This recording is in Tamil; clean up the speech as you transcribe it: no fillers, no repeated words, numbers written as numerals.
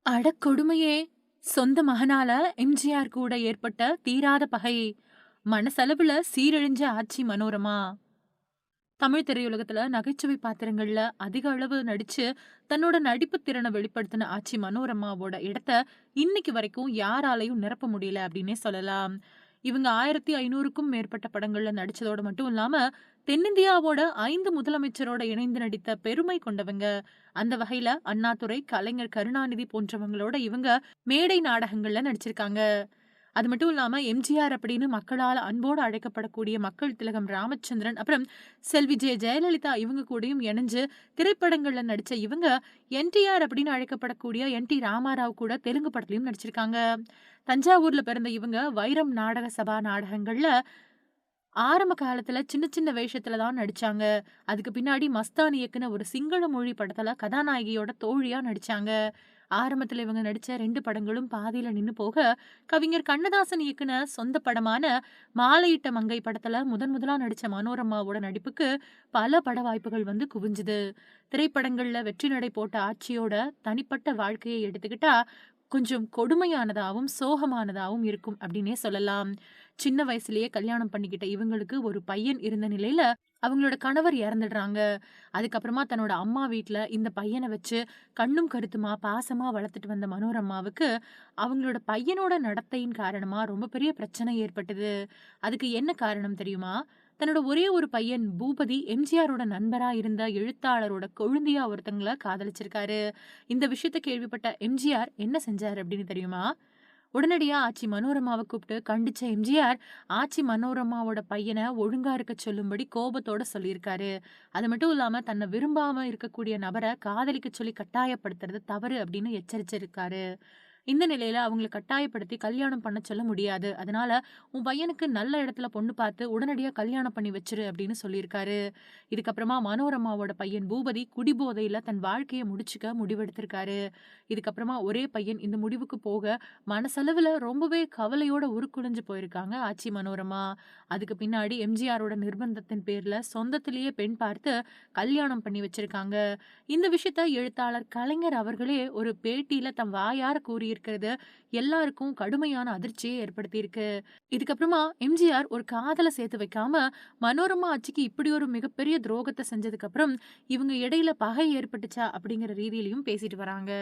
அட கொடுமையே! சொந்த மகனால எம்ஜிஆர் கூட ஏற்பட்ட தீராத பகை. மனசளவுல சீரழிஞ்ச ஆட்சி மனோரமா. தமிழ் திரையுலகத்துல நகைச்சுவை பாத்திரங்கள்ல அதிக அளவு நடிச்சு, தன்னோட நடிப்பு திறன வெளிப்படுத்தின ஆச்சி மனோரமாவோட இடத்த இன்னைக்கு வரைக்கும் யாராலயும் நிரப்ப முடியல அப்டின்னே சொல்லலாம். இவங்க 1500க்கும் மேற்பட்ட படங்கள்ல நடிச்சதோட மட்டும் இல்லாம, தென்னிந்தியாவோட 5 முதலமைச்சரோட இணைந்து நடித்த பெருமை கொண்டவங்க. அந்த வகையில அண்ணாதுரை, கலைஞர் கருணாநிதி போன்றவங்களோட இவங்க மேடை நாடகங்கள்ல நடிச்சிருக்காங்க. அது மட்டும் இல்லாம எம்ஜிஆர் அப்படின்னு மக்களால் அன்போடு அழைக்கப்படக்கூடிய மக்கள் திலகம் ராமச்சந்திரன், அப்புறம் செல்வி ஜெயலலிதா இவங்க கூடயும் இணைஞ்சு திரைப்படங்கள்ல நடிச்ச இவங்க, என்டிஆர் அப்படின்னு அழைக்கப்படக்கூடிய என்.டி. ராமாராவ் கூட தெலுங்கு படத்துலயும் நடிச்சிருக்காங்க. தஞ்சாவூர்ல பிறந்த இவங்க வைரம் நாடக சபா நாடகங்கள்ல ஆரம்ப காலத்துல சின்ன சின்ன வேஷத்துல தான் நடிச்சாங்க. அதுக்கு பின்னாடி மஸ்தான் இயக்குன ஒரு சிங்கள மொழி படத்துல கதாநாயகியோட தோழியா நடிச்சாங்க. ஆரம்பத்துல இவங்க நடிச்ச 2 படங்களும் பாதியில நின்னு போக, கவிஞர் கண்ணதாசன் இயக்குன சொந்த படமான மாலையிட்ட மங்கை படத்துல முதன் முதலா நடிச்ச மனோரமாவோட நடிப்புக்கு பல பட வாய்ப்புகள் வந்து குவிஞ்சுது. திரைப்படங்கள்ல வெற்றி நடை போட்ட ஆட்சியோட தனிப்பட்ட வாழ்க்கையை எடுத்துக்கிட்டா, கொஞ்சம் கொடுமையானதாவும், சோகமானதாவும் இருக்கும் அப்டின்னே சொல்லலாம். சின்ன வயசுலயே கல்யாணம் பண்ணிக்கிட்ட இவங்களுக்கு ஒரு பையன் இருந்த நிலையில, அவங்களோட கணவர் இறந்துடுறாங்க. அதுக்கப்புறமா தன்னோட அம்மா வீட்ல இந்த பையன வச்சு கண்ணும் கருத்துமா, பாசமா வளர்த்துட்டு வந்த மனோரமாவுக்கு, அவங்களோட பையனோட நடத்தையின் காரணமா ரொம்ப பெரிய பிரச்சனை ஏற்பட்டது. அதுக்கு என்ன காரணம் தெரியுமா? தன்னோட ஒரே ஒரு பையன் பூபதி எம்ஜிஆரோட நண்பரா இருந்த எழுத்தாளரோட கொழுந்தியா ஒருத்தங்கள காதலிச்சிருக்காரு. இந்த விஷயத்த கேள்விப்பட்ட எம்ஜிஆர் என்ன செஞ்சாரு அப்படின்னு தெரியுமா? உடனடியா ஆச்சி மனோரமாவ கூப்பிட்டு கண்டிச்ச எம்ஜிஆர், ஆச்சி மனோரமாவோட பையன ஒழுங்கா இருக்க சொல்லும்படி கோபத்தோட சொல்லியிருக்காரு. அது மட்டும் இல்லாம தன்னை விரும்பாம இருக்கக்கூடிய நபர காதலிக்க சொல்லி கட்டாயப்படுத்துறது தவறு அப்படின்னு எச்சரிச்சிருக்காரு. இந்த நிலையில அவங்கள கட்டாயப்படுத்தி கல்யாணம் பண்ண சொல்ல முடியாது. அதனால உன் பையனுக்கு நல்ல இடத்துல பொண்ணு பார்த்து உடனடியா கல்யாணம் பண்ணி வச்சுரு அப்படின்னு சொல்லியிருக்காரு. இதுக்கப்புறமா மனோரமாவோட பையன் பூபதி குடிபோதையில தன் வாழ்க்கைய முடிச்சுக்க முடிவெடுத்திருக்காரு. இதுக்கப்புறமா ஒரே பையன் இந்த முடிவுக்கு போக மனசளவுல ரொம்பவே கவலையோட உருக்குலைஞ்சு போயிருக்காங்க ஆச்சி மனோரமா. அதுக்கு பின்னாடி எம்ஜிஆரோட நிர்பந்தத்தின் பேர்ல சொந்தத்திலேயே பெண் பார்த்து கல்யாணம் பண்ணி வச்சிருக்காங்க. இந்த விஷயத்த எழுத்தாளர் கலைஞர் அவர்களே ஒரு பேட்டியில தம் வாயார கூறியிருக்கிறது எல்லாருக்கும் கடுமையான அதிர்ச்சியை ஏற்படுத்தியிருக்கு. இதுக்கப்புறமா எம்ஜிஆர் ஒரு காதல சேர்த்து வைக்காம மனோரமா ஆட்சிக்கு இப்படி ஒரு மிகப்பெரிய துரோகத்தை செஞ்சதுக்கு அப்புறம் இவங்க இடையில பகை ஏற்பட்டுச்சா அப்படிங்கிற ரீதியிலயும் பேசிட்டு வராங்க.